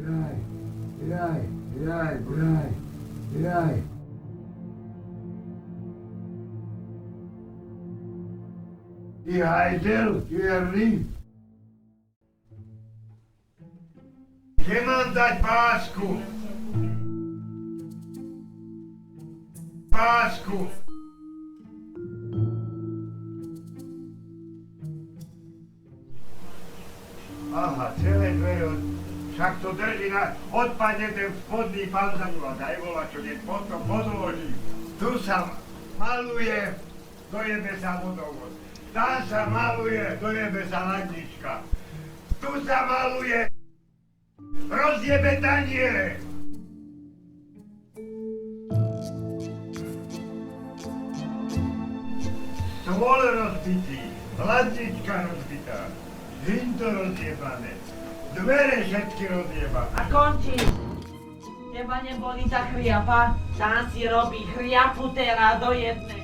Jaj. Ty hajdel, čierny. Kde mám dať pásku? Pásku. Aha, celé dvere, však to drží odpadne ten spodný panzerný, daj vola, čo nie potom podloží. Tu sa maluje, dojebe sa vodovod. Tam sa maluje, dojebe sa ladnička. Tu sa maluje, rozjebe taniere. Stôl rozbitý, ladnička rozbitá. Hinto rozjebané, dvere všetky rozjebané. A končí. Teba neboli tá chriapa? Tam si robí chriapu teraz do jednej.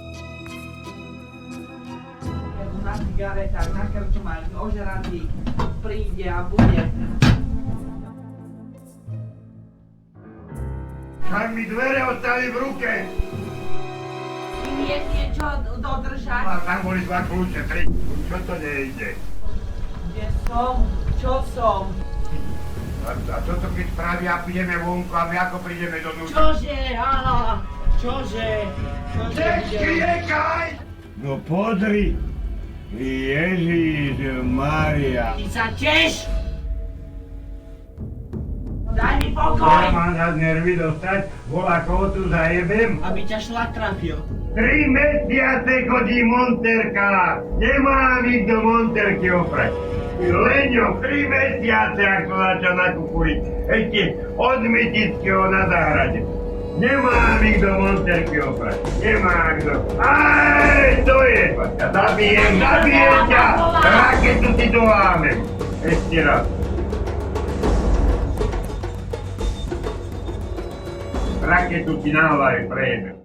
Jedu na cigaretách, na krčmách, ožratý príde a bude. Však mi dvere ostali v ruke. Si vieš niečo dodržať? A tam boli dva kľúče, tri. Čo to nejde? Kde som? Čo som? A čo to keď spraví a prídeme vonku a my ako prídeme do nútra? Čože, halá? Čože? Nečkaj! No podri! Ježiš Mária! Ty sa teš! Daj mi Ja pokoj! mám na nervy dostať, volá koho tu zajebem. Aby ťa šlak trafil. 3 mesiace chodí monterka! Nemá nikto monterky oprať. Leňo, 3 mesiace, ako začal nakukuriť. Ešte od Mytického na záhrade. Nemá nikto monterky oprať. Nemá kto. Aj, to je! Zabijem ťa! Raketu ti dolámem. Ešte raz. Raketu ti na hlave prejebem.